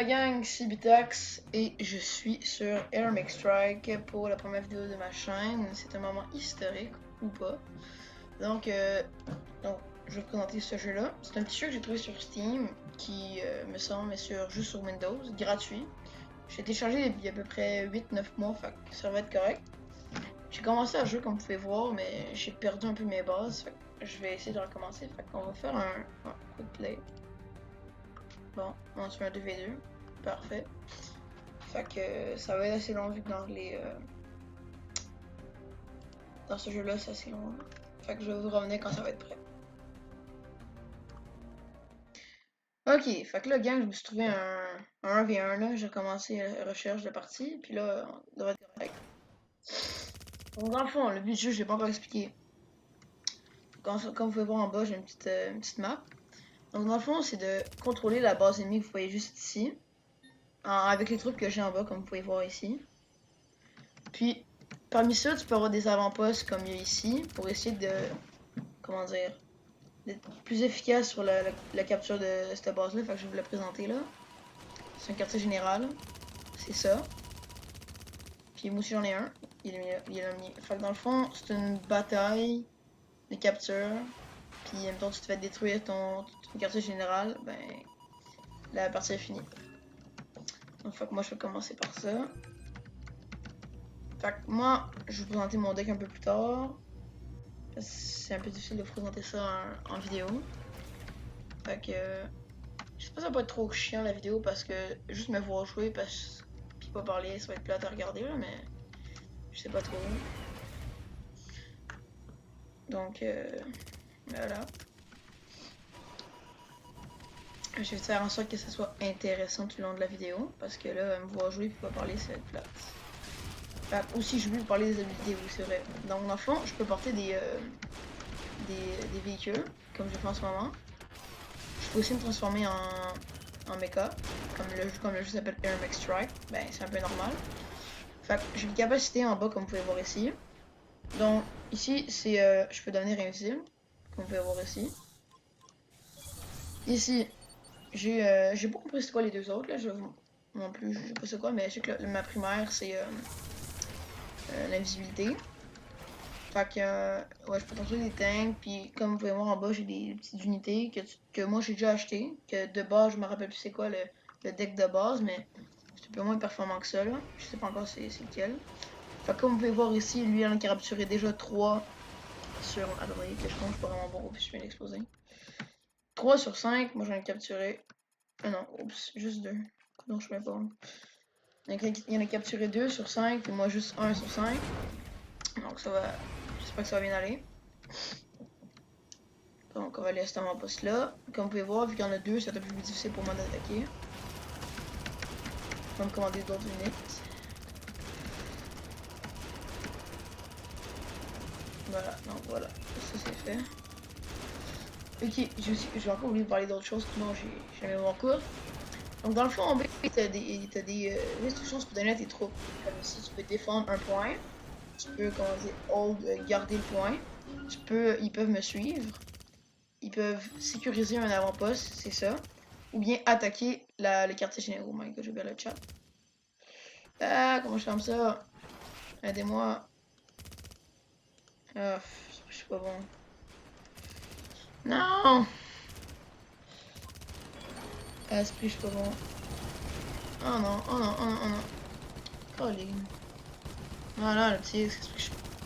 gang, c'est Bitax et je suis sur Air Make Strike pour la première vidéo de ma chaîne. C'est un moment historique ou pas. Donc, je vais vous présenter ce jeu-là. C'est un petit jeu que j'ai trouvé sur Steam qui me semble est juste sur Windows, gratuit. J'ai téléchargé il y a à peu près 8-9 mois, fait que ça va être correct. J'ai commencé à jouer comme vous pouvez voir, mais j'ai perdu un peu mes bases, fait que je vais essayer de recommencer. Fait qu'on va faire un quick play. Bon, on se fait un 2v2. Parfait. Fait que ça va être assez long vu que dans ce jeu-là, c'est assez long. Fait que je vais vous revenir quand ça va être prêt. Ok, fait que là, gang, je me suis trouvé un 1v1 là. J'ai commencé la recherche de partie, puis là, on devrait être correct. Donc, dans le fond, le but du jeu, je l'ai pas encore expliqué. Comme vous pouvez voir en bas, j'ai une petite map. Donc, dans le fond, c'est de contrôler la base ennemie que vous voyez juste ici. Avec les troupes que j'ai en bas, comme vous pouvez voir ici. Puis, parmi ça, tu peux avoir des avant-postes comme il y a ici, pour essayer de, comment dire, d'être plus efficace sur la capture de cette base-là. Fait que je vais vous la présenter là. C'est un quartier général. C'est ça. Puis moi aussi j'en ai un. Il est le mien. Fait que dans le fond, c'est une bataille de capture. Puis en même temps, tu te fais détruire ton quartier général, ben la partie est finie. Donc fait que moi je vais commencer par ça. Fait que moi, je vais vous présenter mon deck un peu plus tard. C'est un peu difficile de vous présenter ça en vidéo. Fait que j'espère que ça va pas être trop chiant la vidéo parce que juste me voir jouer puis pas parler, ça va être plate à regarder là, mais je sais pas trop. Donc voilà. Je vais faire en sorte que ça soit intéressant tout le long de la vidéo parce que là, me voir jouer puis pas parler, ça va être plate. Fait aussi, je vais vous parler des habilités, oui, c'est vrai. Donc dans le fond, je peux porter des véhicules comme je fais en ce moment. Je peux aussi me transformer en mecha, comme le jeu s'appelle Air Make Strike, ben c'est un peu normal. Fait que j'ai une capacité en bas comme vous pouvez voir ici. Donc ici c'est je peux devenir invisible, comme vous pouvez voir ici. Ici j'ai pas compris c'est quoi les deux autres là, non plus je sais pas c'est quoi, mais je sais que ma primaire c'est l'invisibilité. Fait que ouais, je peux construire des tanks, puis comme vous pouvez voir en bas, j'ai des petites unités que moi j'ai déjà acheté, que de base, je me rappelle plus c'est quoi le deck de base, mais c'est un peu moins performant que ça là. Je sais pas encore c'est lequel. Fait que comme vous pouvez voir ici, lui il en a capturé déjà 3 sur. Attendez, que je compte, je suis pas vraiment bon, oups, je viens d'exploser. 3 sur 5, moi j'en ai capturé. Ah non, oups, juste 2. Non, je sais pas. Il en a capturé 2 sur 5, et moi juste 1 sur 5. Donc ça va. J'espère que ça va bien aller. Donc on va laisser mon poste là. Comme vous pouvez voir, vu qu'il y en a 2, c'est un peu plus difficile pour moi d'attaquer. Je vais me commander d'autres unités. Voilà, donc voilà, ça c'est fait. Ok, je vais encore oublier de parler d'autres choses, sinon j'ai jamais mon cours. Donc dans le fond, en B, t'as des instructions que tu peux donner à tes troupes. Comme ici, tu peux défendre un point. Tu peux, comment dire, hold, garder le point. Ils peuvent me suivre. Ils peuvent sécuriser un avant-poste, c'est ça. Ou bien attaquer le quartier général. Oh my god, j'ai ouvert le chat. Ah, comment je ferme ça? Aidez-moi. Ah, je suis pas bon. Non! Ah, je suis pas bon. Oh non, oh non, oh non, oh non. Colline. Voilà, le petit.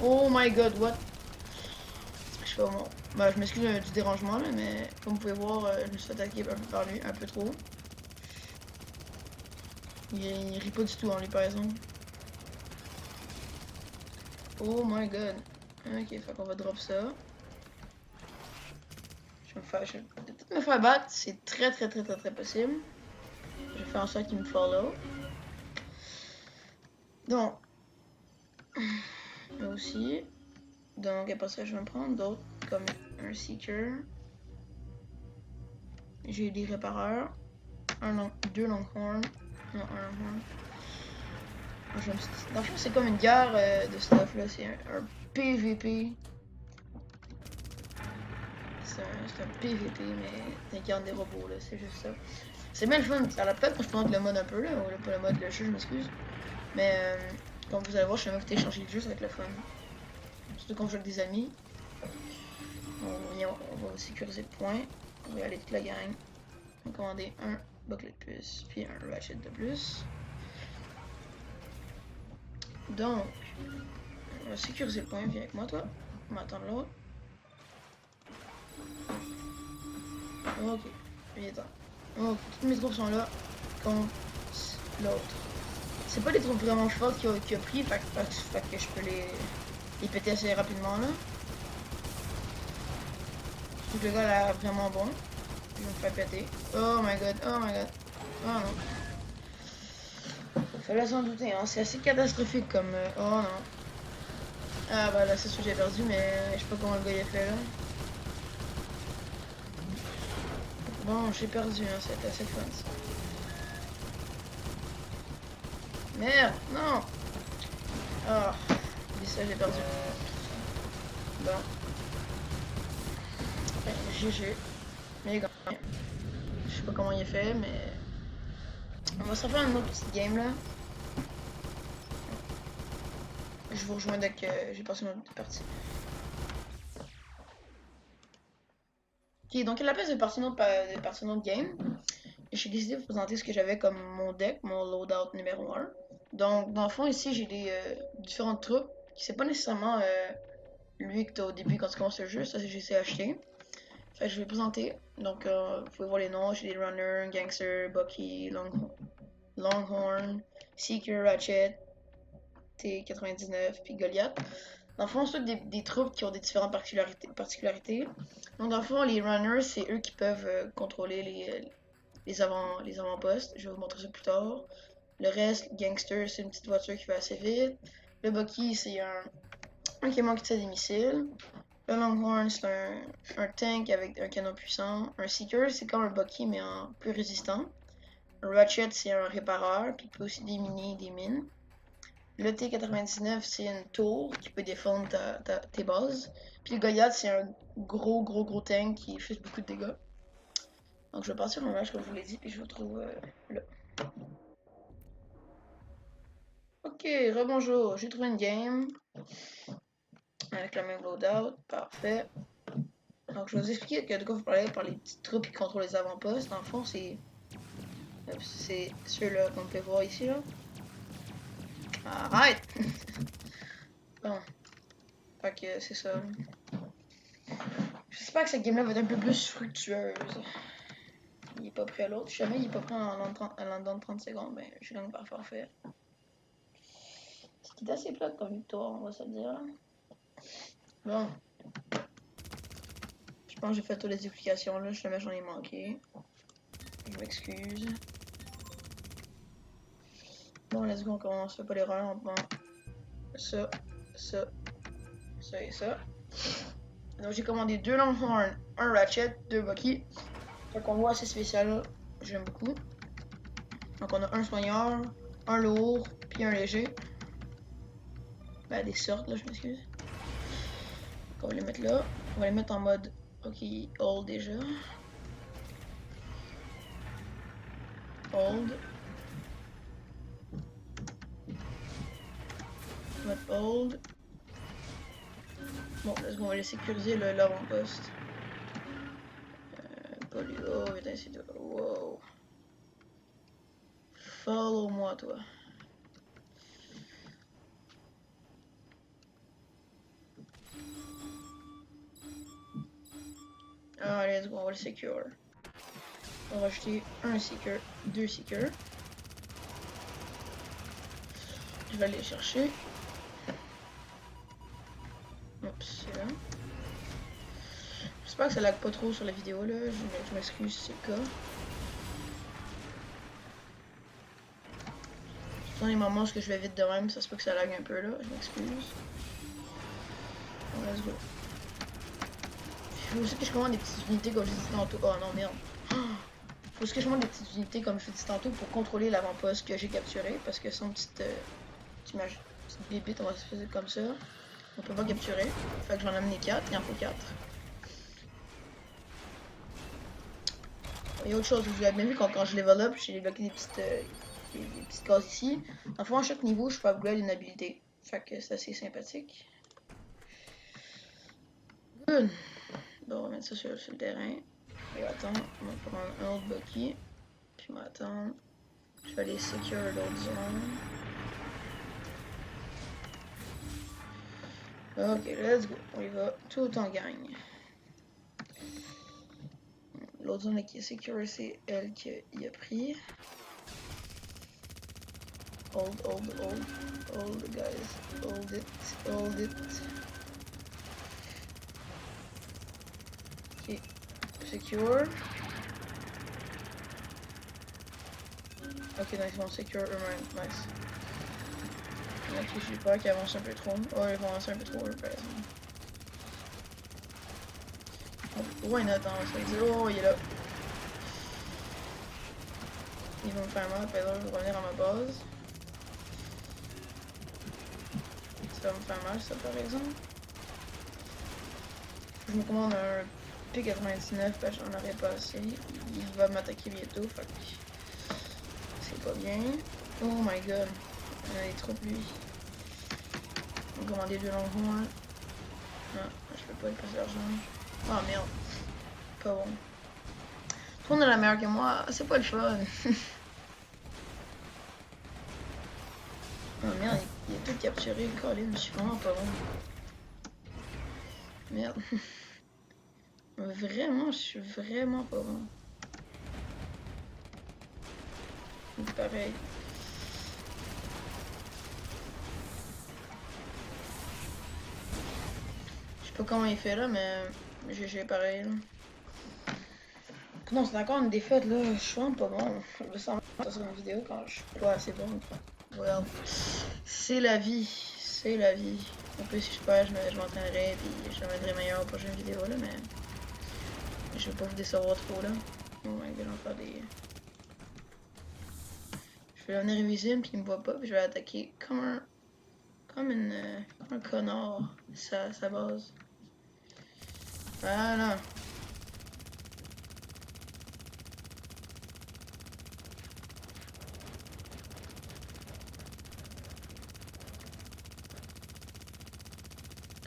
Oh my god, what? Je suis pas bon. Bah, je m'excuse du dérangement, là, mais comme vous pouvez voir, je me suis attaqué un peu par lui, un peu trop. Il rit pas du tout, lui, par exemple. Oh my god. Ok, fait qu'on va drop ça. Je vais peut-être me faire battre, c'est très possible. Je vais faire en sorte qu'il me follow. Donc, là aussi. Donc après ça, je vais me prendre d'autres comme un Seeker. J'ai des répareurs. Deux Longhorn. Non, un Longhorn. Dans le fond, c'est comme une guerre de stuff là. C'est un PVP. C'est un PVP, mais t'incarnes des robots là, c'est juste ça. C'est bien le fun, ça a peut-être que je prends le mode un peu là, ou pas le mode le jeu, je m'excuse. Mais comme vous allez voir, je suis jamais fait télécharger le jeu, ça va être le fun. Surtout quand je joue avec des amis. On va sécuriser le point. On va y aller toute la gang. On va commander un booklet de plus, puis un ratchet de plus. Donc, on va sécuriser le point. Viens avec moi, toi. On va attendre l'autre. Ok, viens-t'en. Ok, tous mes troupes sont là contre l'autre. C'est pas des troupes vraiment fortes qu'il a pris, fait que je peux les péter assez rapidement là. Donc le gars a l'air vraiment bon. Je vais me faire péter. Oh my god, oh my god. Oh non. Fallait s'en douter, hein. C'est assez catastrophique comme. Oh non. Ah bah là c'est sûr que j'ai perdu, mais je sais pas comment le gars il a fait là. Bon, j'ai perdu, hein. C'était assez fun ça. Merde, non. Ah, oh, ça j'ai perdu. Bon. Ouais, GG. Mais il a gagné. Je sais pas comment il a fait, mais. On va se refaire une autre petite game là. Je vous rejoins dès que j'ai passé une autre partie. Ok, donc à la place de partir une autre game, j'ai décidé de vous présenter ce que j'avais comme mon deck, mon loadout numéro 1. Donc dans le fond ici j'ai des différentes troupes qui c'est pas nécessairement lui que t'as au début quand tu commences le jeu, ça j'ai essayé d'acheter. Fait que je vais présenter. Donc vous pouvez voir les noms, j'ai des Runner, Gangster, Bucky, Longhorn, Seeker, Ratchet, T99 puis Goliath. Dans le fond, c'est des troupes qui ont des différentes particularités. Donc, dans le fond, les runners, c'est eux qui peuvent contrôler les avant-postes. Je vais vous montrer ça plus tard. Le reste, Gangster, c'est une petite voiture qui va assez vite. Le Bucky, c'est un qui manque des missiles. Le Longhorn, c'est un tank avec un canon puissant. Un Seeker, c'est comme un Bucky, mais en plus résistant. Un Ratchet, c'est un répareur, puis il peut aussi déminer des mines. Le T99, c'est une tour qui peut défendre tes bases. Puis le Goliath, c'est un gros tank qui fait beaucoup de dégâts. Donc je vais partir en match comme je vous l'ai dit, puis je vous retrouve là. Ok, rebonjour, j'ai trouvé une game avec la même loadout, parfait. Donc je vais vous expliquer de quoi vous parlez par les petites troupes qui contrôlent les avant-postes. Dans le fond, c'est ceux-là qu'on peut voir ici là. Arrête! Bon, fait que c'est ça. J'espère que cette game-là va être un peu plus fructueuse. Il est pas pris à l'autre. Jamais il est pas pris en dedans de 30 secondes, ben je gagne par forfait. Ce qui est assez plate comme victoire, on va se le dire. Bon. Je pense que j'ai fait toutes les explications là, jamais j'en ai manqué. Je m'excuse. Bon, let's go, on commence. Fais pas l'erreur, on prend ça et ça. Donc j'ai commandé 2 Longhorn, un Ratchet, 2 Bucky. Fait qu'on voit assez spécial là. J'aime beaucoup. Donc on a un soigneur, un lourd, puis un léger. Ben des sortes là, je m'excuse. On va les mettre là. On va les mettre en mode ok, hold déjà. Hold. Mode hold. Bon, let's go, on va les sécuriser l'avant-poste. Oh, putain, c'est de. Wow. Follow-moi, toi. Allez, let's go, on va le secure. On va rajouter un seeker, 2 seekers. Je vais aller les chercher. Oups, c'est là. J'espère que ça lag pas trop sur la vidéo là. Je m'excuse si c'est le cas. Dans les moments où je vais vite de même, ça se peut que ça lag un peu là. Je m'excuse. Bon, let's go. Il faut aussi que je commande des petites unités comme je disais tantôt. Oh non, merde. Il faut aussi que je commande des petites unités comme je disais tantôt pour contrôler l'avant-poste que j'ai capturé. Parce que son petite bébite, on va se faire comme ça. On peut pas capturer. Fait que j'en ai amené 4, il en faut 4. Il y a autre chose, vous avez bien vu quand je level up, j'ai débloqué des petites cases ici. En fond, à chaque niveau, je peux upgrade une habilité. Fait que c'est assez sympathique. Good. Bon, on va mettre ça sur le terrain. Et attends, on va prendre un autre Bucky. Puis on va attendre. Je vais aller secure l'autre zone. Ok, let's go. On y va. Tout en gagne. L'autre zone qui est secure, c'est elle qui a pris. Hold, guys. Hold it. Ok, secure. Ok, nice, bon, secure eux-mêmes, nice. Ok, j'ai peur qu'ils avancent un peu trop. Oh, ils vont avancer un peu trop, par exemple. Why not, hein, ça dit, oh, il est là. Ils vont me faire mal, puis là, je vais revenir à ma base. Ça va me faire mal, ça, par exemple. Je me commande un P99 parce que j'en aurais pas assez. Il va m'attaquer bientôt, fait que c'est pas bien. Oh my god, il y en a des troupes lui. On va commander 2 longhorns. Non, je peux pas lui passer d'argent. Oh merde, pas bon. Tout le monde a la meilleure que moi, c'est pas le fun. Oh merde, il est tout capturé, Colin, je suis vraiment pas bon. Merde. Vraiment, je suis vraiment pas bon. C'est pareil. Je sais pas comment il fait là, mais j'ai pareil là. Non, c'est encore une défaite là, je suis vraiment pas bon. Je vais s'en mettre sur une vidéo quand je suis pas assez bon. Well, c'est la vie, c'est la vie. En plus, si je perds, je m'entraînerai puis je deviendrai meilleur aux prochaines vidéos là, mais je vais pas vous décevoir trop là. Oh my god, on va faire des. Je vais devenir invisible puis il me voit pas puis je vais attaquer comme un connard sa base. Voilà.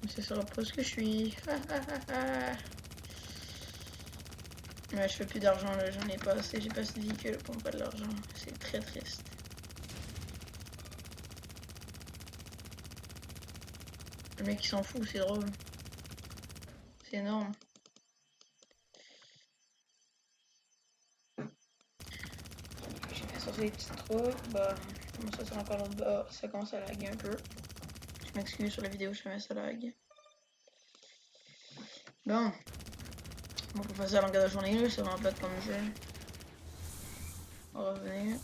Comme ça sera pas ce que je suis. Ouais, je fais plus d'argent là, j'en ai pas assez, j'ai pas assez de véhicules pour me faire de l'argent. C'est très triste. Le mec il s'en fout, c'est drôle. C'est énorme. J'ai fait sortir les petites troupes, bah, ça c'est encore l'autre bas, ça commence à laguer un peu. Je m'excuse sur la vidéo, je fais ça lag. Bon. On peut passer à la longueur de la journée là, c'est vraiment plate comme jeu. On va revenir.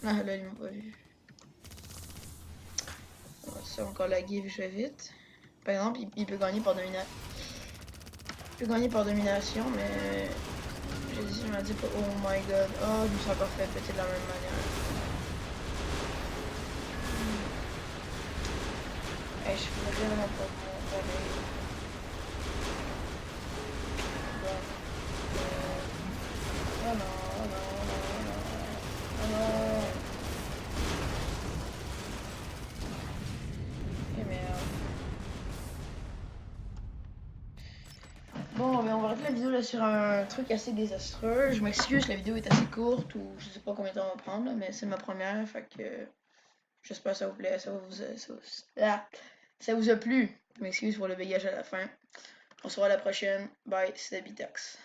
Ah là, ils m'ont pas vu. Ça va encore laguer vu que je vais vite. Par exemple, il peut gagner par domination. Il peut gagner par domination, mais je me dis pas, oh my god, oh, je me suis encore fait péter de la même manière. Hey, je fais vraiment pas bon pareil. Bon. Oh non, oh non, oh non, oh non, oh non. Et merde. Bon, ben on va arrêter la vidéo là sur un truc assez désastreux. Je m'excuse, la vidéo est assez courte ou je sais pas combien de temps on va prendre, là, mais c'est ma première, fait que j'espère que ça vous plaît, ça vous a plu. Je m'excuse pour le bégage à la fin. On se voit à la prochaine. Bye, c'était Bitax.